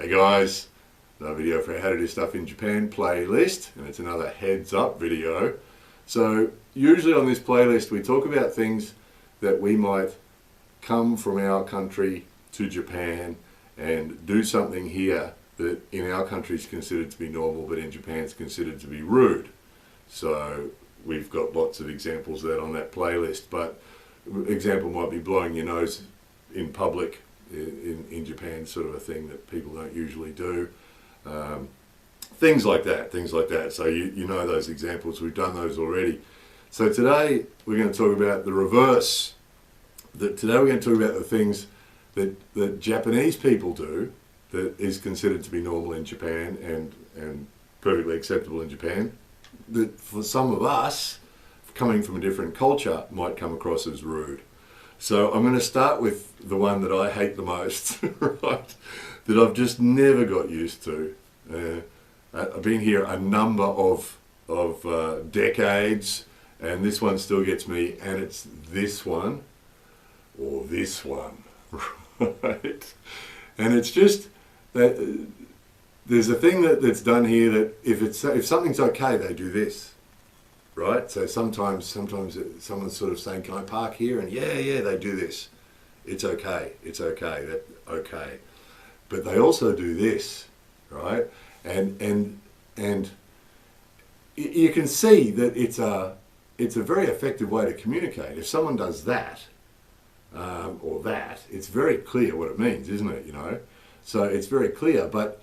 Hey guys, another video for how to do stuff in Japan playlist, and it's another heads up video. So usually on this playlist we talk about things that we might come from our country to Japan and do something here that in our country is considered to be normal, but in Japan is considered to be rude. So we've got lots of examples of that on that playlist, but example might be blowing your nose in public in Japan, sort of a thing that people don't usually do. Things like that. So you know those examples, we've done those already. So today we're going to talk about the reverse. Today we're going to talk about the things that Japanese people do that is considered to be normal in Japan and perfectly acceptable in Japan, that for some of us, coming from a different culture, might come across as rude. So I'm going to start with the one that I hate the most, right? That I've just never got used to. I've been here a number of decades, and this one still gets me, and it's this one, or this one, right? And it's just that there's a thing that's done here that if something's okay, they do this. Right? So sometimes someone's sort of saying, can I park here? And yeah, they do this. It's okay, that's okay. But they also do this, right? And you can see that it's a very effective way to communicate. If someone does that, or that, it's very clear what it means, isn't it? You know? So it's very clear, but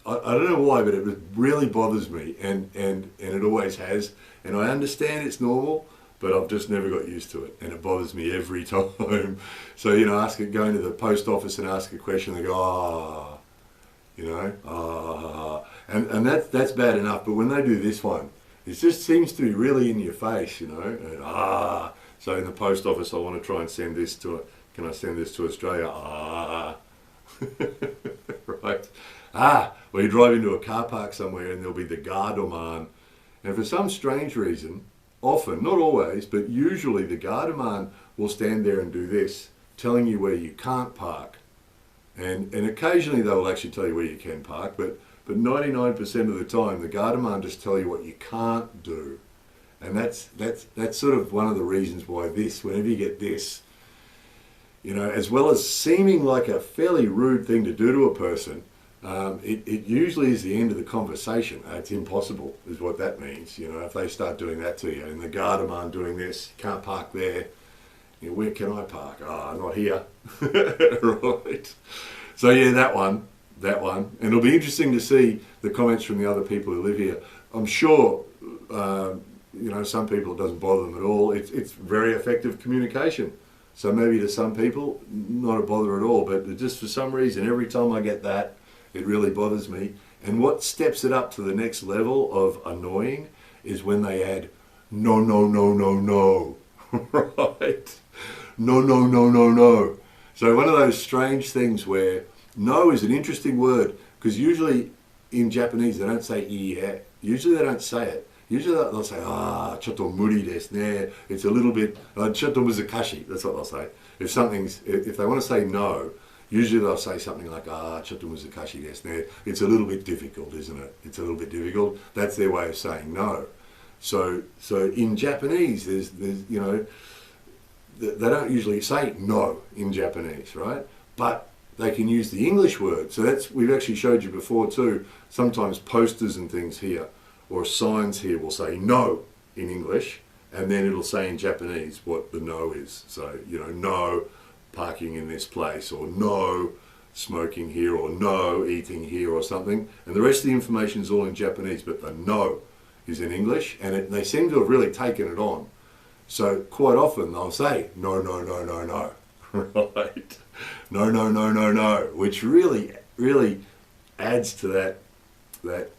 I don't know why, but it really bothers me, and it always has. And I understand it's normal, but I've just never got used to it, and it bothers me every time. So going to the post office and ask a question, they go, and that's bad enough. But when they do this one, it just seems to be really in your face, and So in the post office, I want to try and send this to. Can I send this to Australia? Right. Well, you drive into a car park somewhere and there'll be the Gardaman, and for some strange reason, often, not always, but usually the Gardaman will stand there and do this, telling you where you can't park. And occasionally they will actually tell you where you can park, but 99% of the time the Gardaman just tell you what you can't do. And that's sort of one of the reasons why whenever you get this, as well as seeming like a fairly rude thing to do to a person, it usually is the end of the conversation. It's impossible, is what that means. If they start doing that to you, and the Gardaman doing this, you can't park there. Where can I park? Not here. Right. So yeah, that one. And it'll be interesting to see the comments from the other people who live here. I'm sure, some people it doesn't bother them at all. It's very effective communication. So maybe to some people, not a bother at all, but just for some reason, every time I get that, it really bothers me. And what steps it up to the next level of annoying is when they add no, right? No. So one of those strange things where no is an interesting word, because usually in Japanese they don't say yeah. Usually they don't say it. Usually they'll say, chotto muri desu ne. It's a little bit, chotto muzakashi. That's what they'll say. If they want to say no, usually they'll say something like, chotto muzakashi desu ne. It's a little bit difficult, isn't it? It's a little bit difficult. That's their way of saying no. So in Japanese, there's they don't usually say no in Japanese, right? But they can use the English word. So we've actually showed you before too. Sometimes posters and things here, or signs here will say no in English, and then it'll say in Japanese what the no is. So, no parking in this place, or no smoking here, or no eating here, or something. And the rest of the information is all in Japanese, but the no is in English, and they seem to have really taken it on. So quite often they'll say no, right? No, which really adds to that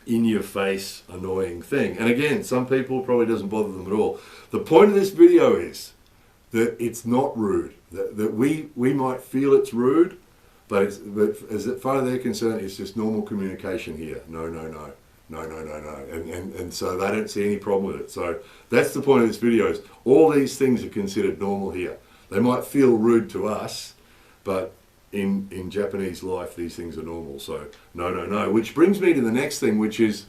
in-your-face annoying thing. And again, some people probably doesn't bother them at all. The point of this video is that it's not rude. That we might feel it's rude, but as far as they're concerned, it's just normal communication here. No. And so they don't see any problem with it. So that's the point of this video, is all these things are considered normal here. They might feel rude to us, but in Japanese life, these things are normal. So no, no, no. Which brings me to the next thing, which is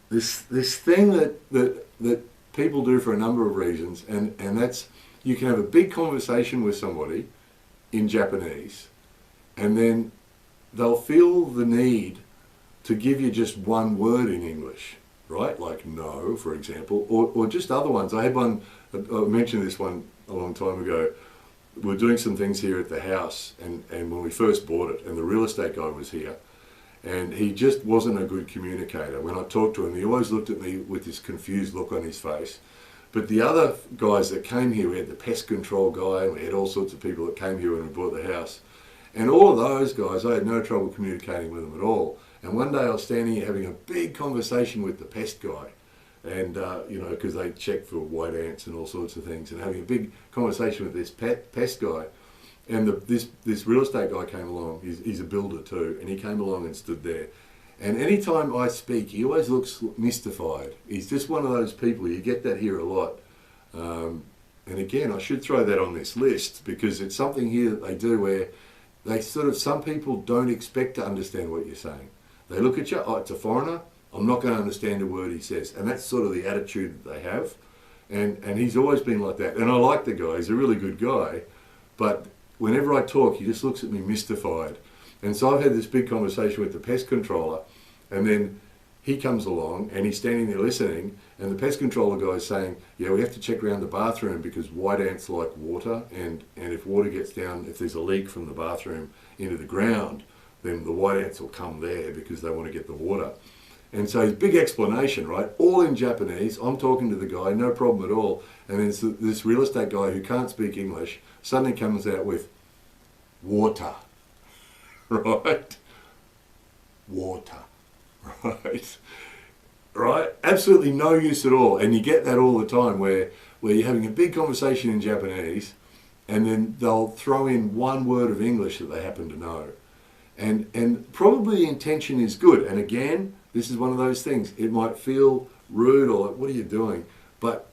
this thing that people do for a number of reasons, and that's you can have a big conversation with somebody in Japanese, and then they'll feel the need to give you just one word in English, right? Like no, for example, or just other ones. I had one, I mentioned this one a long time ago. We were doing some things here at the house, and when we first bought it, and the real estate guy was here, and he just wasn't a good communicator. When I talked to him, he always looked at me with this confused look on his face. But the other guys that came here, we had the pest control guy, and we had all sorts of people that came here when we bought the house. And all of those guys, I had no trouble communicating with them at all. And one day I was standing here having a big conversation with the pest guy. And, you know, because they check for white ants and all sorts of things, and having a big conversation with this pest guy. And this real estate guy came along, he's a builder too, and he came along and stood there. And anytime I speak, he always looks mystified. He's just one of those people, you get that here a lot. And again, I should throw that on this list, because it's something here that they do where they sort of, some people don't expect to understand what you're saying. They look at you, oh, it's a foreigner, I'm not going to understand a word he says. And that's sort of the attitude that they have. And he's always been like that. And I like the guy, he's a really good guy, but whenever I talk, he just looks at me mystified. And so I've had this big conversation with the pest controller, and then he comes along and he's standing there listening, and the pest controller guy is saying, yeah, we have to check around the bathroom because white ants like water, and if water gets down, if there's a leak from the bathroom into the ground, then the white ants will come there because they want to get the water. And so his big explanation, right, all in Japanese, I'm talking to the guy, no problem at all, and then this real estate guy who can't speak English suddenly comes out with water. Right? Water. Right? Right? Absolutely no use at all. And you get that all the time where you're having a big conversation in Japanese, and then they'll throw in one word of English that they happen to know. And probably the intention is good. And again, this is one of those things. It might feel rude or like, what are you doing? But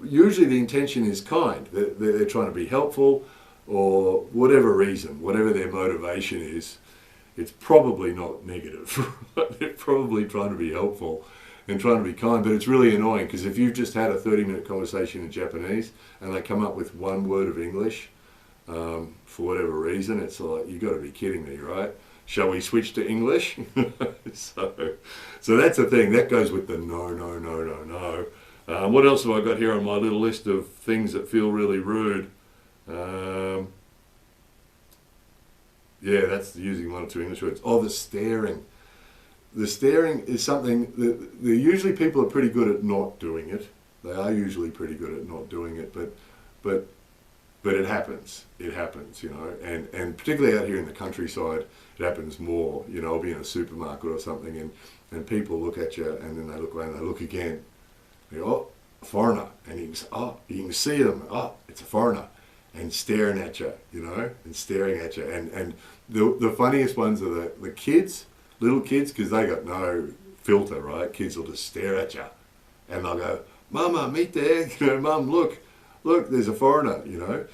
usually the intention is kind. They're trying to be helpful, or whatever reason, whatever their motivation is, it's probably not negative. They're probably trying to be helpful and trying to be kind, but it's really annoying, because if you've just had a 30-minute conversation in Japanese and they come up with one word of English, for whatever reason, it's like, you've got to be kidding me, right? Shall we switch to English? So that's the thing. That goes with the no, no, no, no, no. What else have I got here on my little list of things that feel really rude? Yeah, that's using one or two English words. Oh, the staring. The staring is something that usually people are pretty good at not doing it. They are usually pretty good at not doing it, but it happens. It happens, you know, and particularly out here in the countryside, it happens more. You know, I'll be in a supermarket or something, and people look at you, and then they look away and they look again. They go, oh, a foreigner, and you can see them. Oh, it's a foreigner. And staring at you, you know, and staring at you. And the funniest ones are the kids, little kids, because they got no filter, right? Kids will just stare at you. And they'll go, Mama, meet there. You know, Mum, look, there's a foreigner, you know.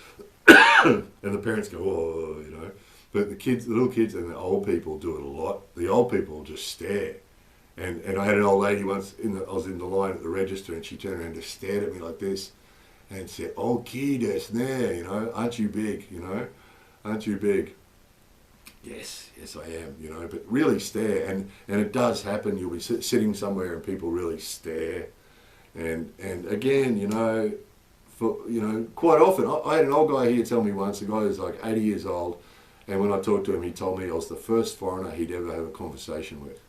And the parents go, oh, you know. But the little kids and the old people do it a lot. The old people will just stare. And I had an old lady once, I was in the line at the register, and she turned around and just stared at me like this. And said, "Oki desu ne, you know, aren't you big, you know, aren't you big?" Yes, I am, you know, but really stare, and it does happen. You'll be sitting somewhere and people really stare, and again, you know, quite often, I had an old guy here tell me once, a guy who's like 80 years old, and when I talked to him, he told me I was the first foreigner he'd ever have a conversation with,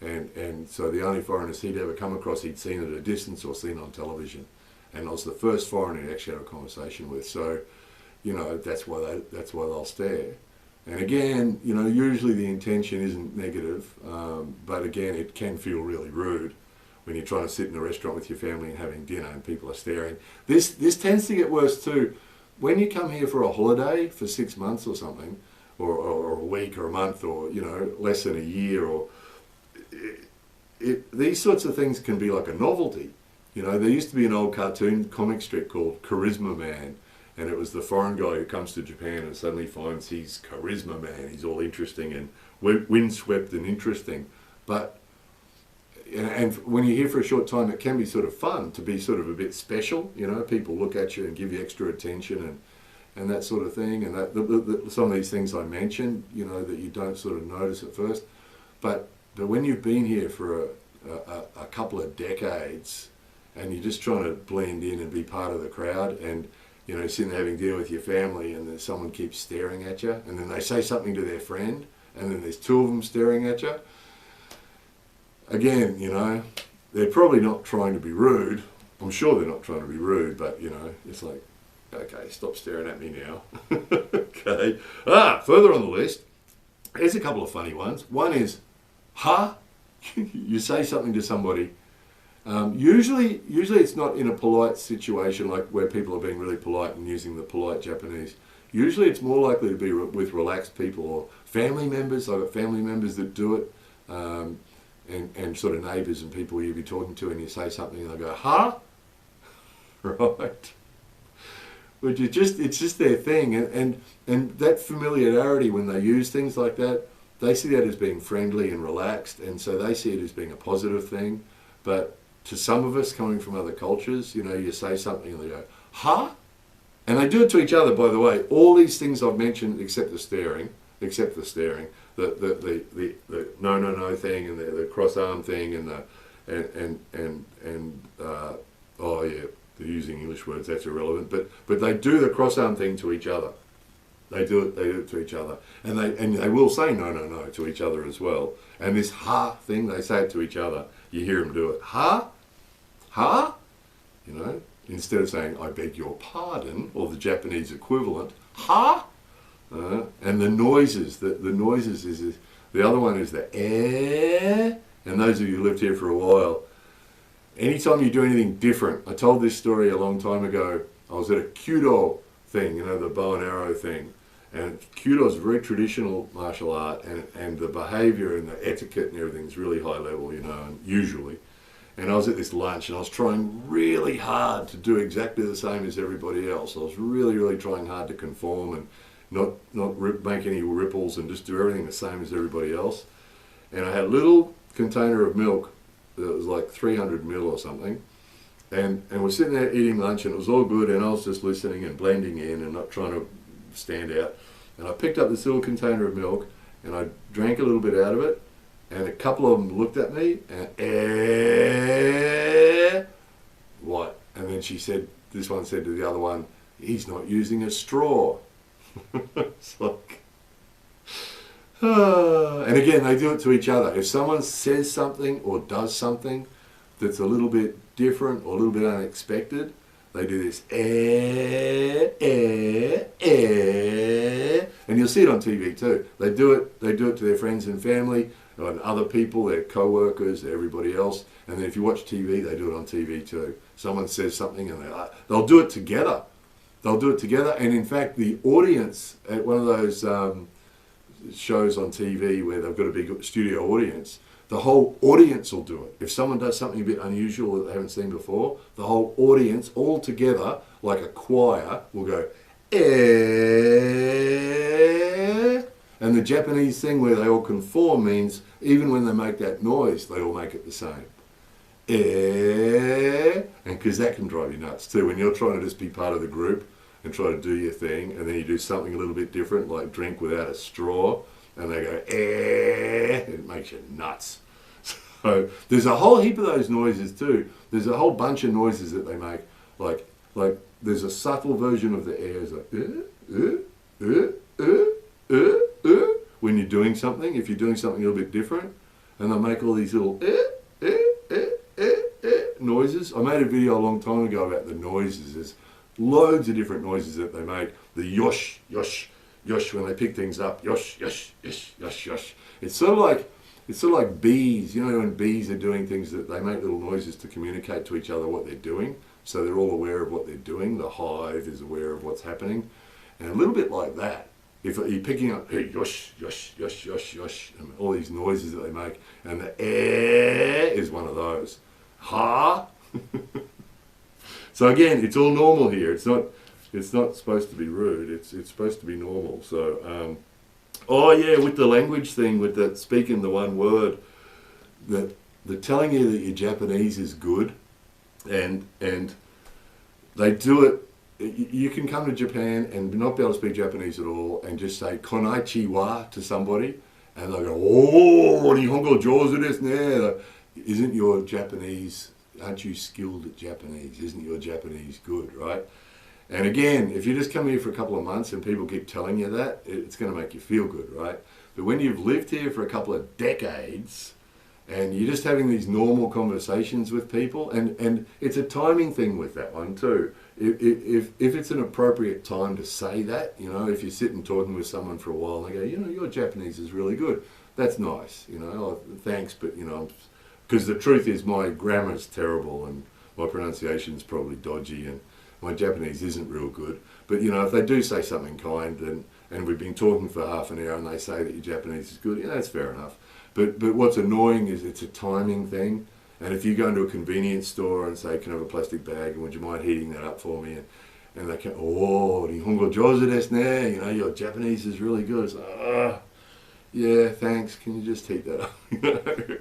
and so the only foreigners he'd ever come across, he'd seen at a distance or seen on television. And I was the first foreigner he actually had a conversation with. So, you know, that's why they'll stare. And again, you know, usually the intention isn't negative, but again, it can feel really rude when you're trying to sit in a restaurant with your family and having dinner and people are staring. This tends to get worse too. When you come here for a holiday for 6 months or something, or a week or a month, or, you know, less than a year, or these sorts of things can be like a novelty. You know, there used to be an old cartoon comic strip called Charisma Man, And it was the foreign guy who comes to Japan and suddenly finds he's charisma, man. He's all interesting and windswept and interesting. But, and when you're here for a short time, it can be sort of fun to be sort of a bit special. You know, people look at you and give you extra attention and that sort of thing. And that some of these things I mentioned, you know, that you don't sort of notice at first. But when you've been here for a couple of decades and you're just trying to blend in and be part of the crowd, and you know, sitting there having dinner with your family, and then someone keeps staring at you, and then they say something to their friend, and then there's two of them staring at you. Again, you know, they're probably not trying to be rude. I'm sure they're not trying to be rude, but you know, it's like, okay, stop staring at me now. Okay. Further on the list, here's a couple of funny ones. One is, huh? You say something to somebody. Usually it's not in a polite situation like where people are being really polite and using the polite Japanese. Usually it's more likely to be with relaxed people or family members. I've got family members that do it, and sort of neighbours and people you'll be talking to, and you say something and they go, huh? Right? Which it's just their thing, and that familiarity when they use things like that, they see that as being friendly and relaxed, and so they see it as being a positive thing. But to some of us coming from other cultures, you know, you say something and they go, huh? And they do it to each other, by the way. All these things I've mentioned, except the staring, the no thing, and the cross arm thing, and oh yeah, they're using English words, that's irrelevant. But they do the cross arm thing to each other. They do it to each other, and they will say no to each other as well. And this ha thing, they say it to each other. You hear them do it. Ha? Ha? You know, instead of saying, I beg your pardon, or the Japanese equivalent, ha? And the noises, the noises is, the other one is the eh, and those of you who lived here for a while, anytime you do anything different, I told this story a long time ago, I was at a Kyudo thing, you know, the bow and arrow thing, and Kyudo is a very traditional martial art, and the behaviour and the etiquette and everything is really high level, you know, and usually. And I was at this lunch and I was trying really hard to do exactly the same as everybody else. I was really trying hard to conform and not make any ripples and just do everything the same as everybody else. And I had a little container of milk that was like 300 ml or something. And we're sitting there eating lunch and it was all good, and I was just listening and blending in and not trying to stand out. And I picked up this little container of milk and I drank a little bit out of it, and a couple of them looked at me and what? And then this one said to the other one, he's not using a straw. It's like, and again, they do it to each other. If someone says something or does something that's a little bit different or a little bit unexpected, they do this and you'll see it on TV too. They do it to their friends and family and other people, their co-workers, everybody else. And then if you watch TV, they do it on TV too. Someone says something and they'll do it together. They'll do it together, and in fact the audience at one of those shows on TV where they've got a big studio audience, the whole audience will do it. If someone does something a bit unusual that they haven't seen before, the whole audience all together, like a choir, will go eh. And the Japanese thing where they all conform means even when they make that noise, they all make it the same. Eh. And because that can drive you nuts too, when you're trying to just be part of the group and try to do your thing, and then you do something a little bit different, like drink without a straw, and they go eh, it makes you nuts. So there's a whole heap of those noises too. There's a whole bunch of noises that they make, like there's a subtle version of the air, like when you're doing something, if you're doing something a little bit different, and they'll make all these little noises. I made a video a long time ago about the noises. There's loads of different noises that they make. The yosh, yosh, yosh when they pick things up. Yosh, yosh, yosh, yosh, yosh. It's sort of like bees. You know, when bees are doing things, that they make little noises to communicate to each other what they're doing. So they're all aware of what they're doing. The hive is aware of what's happening. And a little bit like that. If you're picking up, hey, yosh, yosh, yosh, yosh, yosh, and all these noises that they make, and the air is one of those. Ha! So again, it's all normal here. It's not, It's not supposed to be rude. It's supposed to be normal. So, oh yeah, with the language thing, with that speaking the one word, that they're telling you that your Japanese is good, and they do it. You can come to Japan and not be able to speak Japanese at all, and just say konnichiwa to somebody, and they'll go, "Oh, nihongo jouzu desu ne." Isn't your Japanese? Aren't you skilled at Japanese? Isn't your Japanese good, right? And again, if you just come here for a couple of months and people keep telling you that, it's going to make you feel good, right? But when you've lived here for a couple of decades and you're just having these normal conversations with people, and it's a timing thing with that one too. If it's an appropriate time to say that, you know, if you're sitting talking with someone for a while and they go, you know, your Japanese is really good, that's nice, you know, oh, thanks, but you know, because the truth is my grammar's terrible and my pronunciation's probably dodgy and my Japanese isn't real good. But you know, if they do say something kind, and we've been talking for half an hour and they say that your Japanese is good, yeah, that's fair enough. But what's annoying is it's a timing thing. And if you go into a convenience store and say, can I have a plastic bag and would you mind heating that up for me? And they can, oh, nihongo jouzu desu ne, you know, your Japanese is really good. It's like, yeah, thanks, can you just heat that up? You know?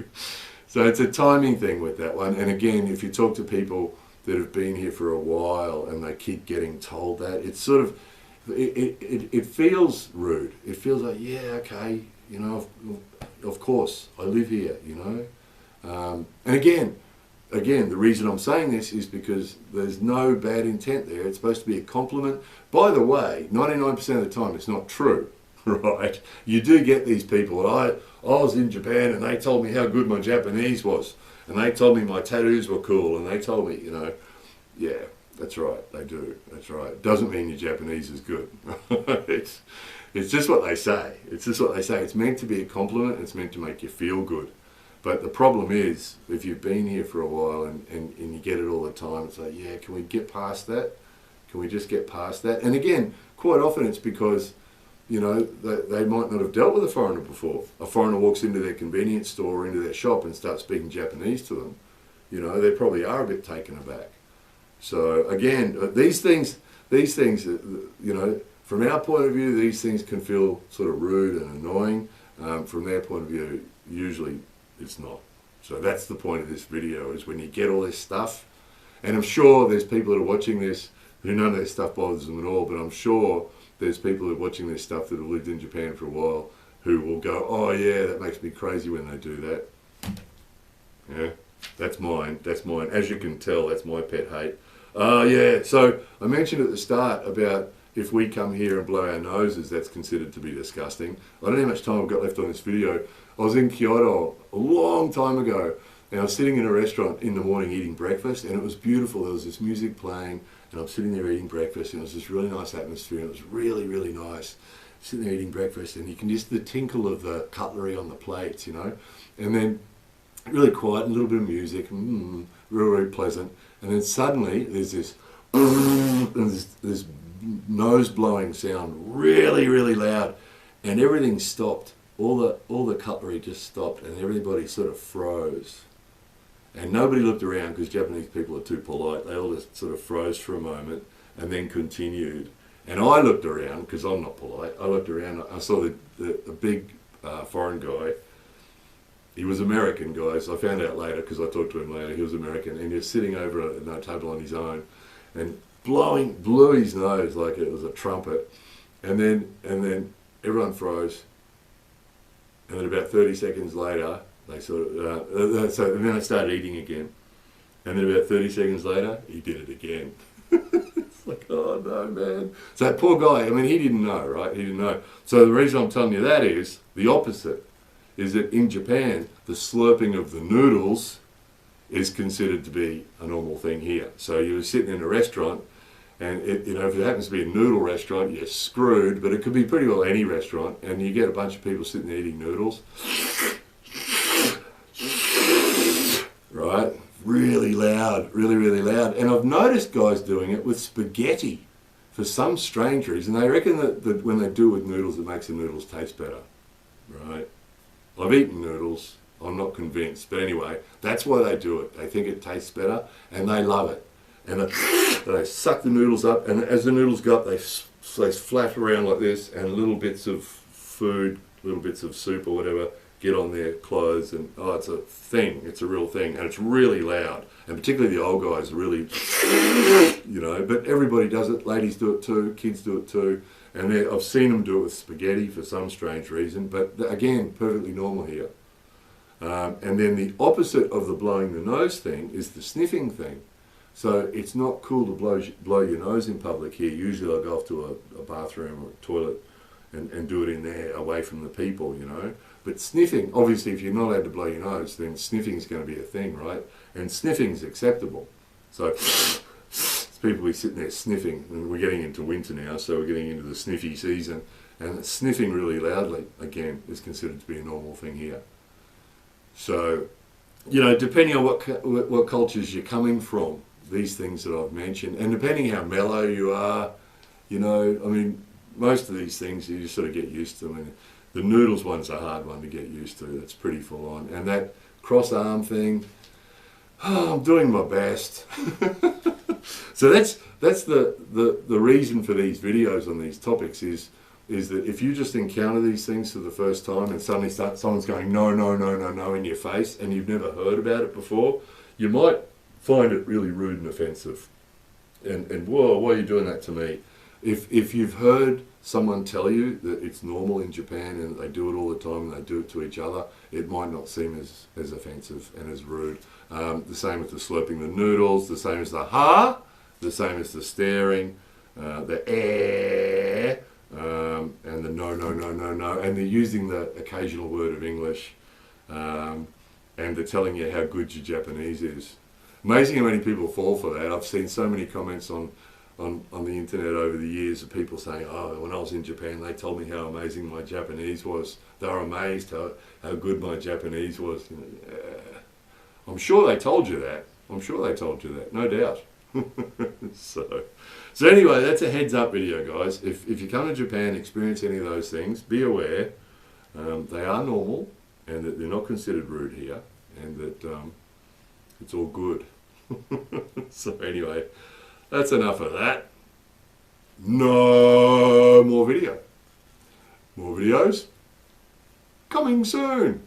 So it's a timing thing with that one. And again, if you talk to people that have been here for a while and they keep getting told that, it's sort of, it feels rude. It feels like, yeah, okay, you know, of course, I live here, you know. And again, the reason I'm saying this is because there's no bad intent there. It's supposed to be a compliment. By the way, 99% of the time it's not true, right? You do get these people. I was in Japan and they told me how good my Japanese was. And they told me my tattoos were cool, and they told me, you know, yeah, that's right, they do, that's right. Doesn't mean your Japanese is good. It's just what they say. It's just what they say. It's meant to be a compliment, it's meant to make you feel good. But the problem is, if you've been here for a while and you get it all the time, it's like, yeah, can we get past that? Can we just get past that? And again, quite often it's because, you know, they might not have dealt with a foreigner before. A foreigner walks into their convenience store or into their shop and starts speaking Japanese to them. You know, they probably are a bit taken aback. So again, these things, you know, from our point of view, these things can feel sort of rude and annoying. From their point of view, usually it's not. So that's the point of this video, is when you get all this stuff, and I'm sure there's people that are watching this who none of this stuff bothers them at all, but I'm sure there's people that are watching this stuff that have lived in Japan for a while who will go, oh yeah, that makes me crazy when they do that. Yeah, that's mine, that's mine. As you can tell, that's my pet hate. Yeah, so I mentioned at the start about if we come here and blow our noses, that's considered to be disgusting. I don't know how much time I've got left on this video. I was in Kyoto a long time ago, and I was sitting in a restaurant in the morning eating breakfast, and it was beautiful. There was this music playing, and I'm sitting there eating breakfast, and it was this really nice atmosphere, and it was really, really nice. Sitting there eating breakfast, and you can just the tinkle of the cutlery on the plates, you know, and then really quiet, and a little bit of music, really, really pleasant, and then suddenly there's this, and this nose blowing sound, really, really loud, and everything stopped. All the cutlery just stopped, and everybody sort of froze. And nobody looked around because Japanese people are too polite. They all just sort of froze for a moment and then continued. And I looked around because I'm not polite. I looked around. I saw the big foreign guy. He was American, guys. I found out later because I talked to him later. He was American, and he was sitting over a table on his own and blew his nose like it was a trumpet. And then everyone froze. And then about 30 seconds later, they sort of, and then I started eating again. And then about 30 seconds later, he did it again. It's like, oh no, man. So that poor guy, I mean, he didn't know, right? He didn't know. So the reason I'm telling you that is, the opposite, is that in Japan, the slurping of the noodles is considered to be a normal thing here. So you're sitting in a restaurant, and you know, if it happens to be a noodle restaurant, you're screwed, but it could be pretty well any restaurant, and you get a bunch of people sitting there eating noodles. Right? Really loud, really, really loud. And I've noticed guys doing it with spaghetti for some strange reason. They reckon that when they do it with noodles, it makes the noodles taste better. Right? I've eaten noodles. I'm not convinced. But anyway, that's why they do it. They think it tastes better, and they love it. And They suck the noodles up, and as the noodles go up, they flat around like this, and little bits of food, little bits of soup or whatever, get on their clothes, and oh, it's a thing. It's a real thing, and it's really loud. And particularly the old guys really, you know. But everybody does it. Ladies do it too. Kids do it too. And I've seen them do it with spaghetti for some strange reason. But again, perfectly normal here. And then the opposite of the blowing the nose thing is the sniffing thing. So it's not cool to blow your nose in public here. Usually I'll go off to a bathroom or a toilet and do it in there away from the people, you know. But sniffing, obviously if you're not allowed to blow your nose, then sniffing is going to be a thing, right? And sniffing is acceptable. So people will be sitting there sniffing, and we're getting into winter now, so we're getting into the sniffy season. And sniffing really loudly, again, is considered to be a normal thing here. So, you know, depending on what cultures you're coming from, these things that I've mentioned, and depending how mellow you are, you know, I mean, most of these things you just sort of get used to. I mean, the noodles one's a hard one to get used to. It's pretty full on. And that cross arm thing, oh, I'm doing my best. So that's the reason for these videos on these topics is that if you just encounter these things for the first time and suddenly someone's going no, no, no, no, no in your face and you've never heard about it before, you might find it really rude and offensive. And whoa, why are you doing that to me? If you've heard someone tell you that it's normal in Japan and they do it all the time and they do it to each other, it might not seem as offensive and as rude. The same with the slurping the noodles, the same as the ha, the same as the staring, the eh, and the no, no, no, no, no, and they're using the occasional word of English, and they're telling you how good your Japanese is. Amazing how many people fall for that. I've seen so many comments on the internet over the years of people saying, oh, when I was in Japan, they told me how amazing my Japanese was. They were amazed how good my Japanese was. You know, yeah. I'm sure they told you that. I'm sure they told you that, no doubt. So anyway, that's a heads up video, guys. If you come to Japan and experience any of those things, be aware they are normal and that they're not considered rude here, and that it's all good. So anyway, that's enough of that. No more video. More videos coming soon.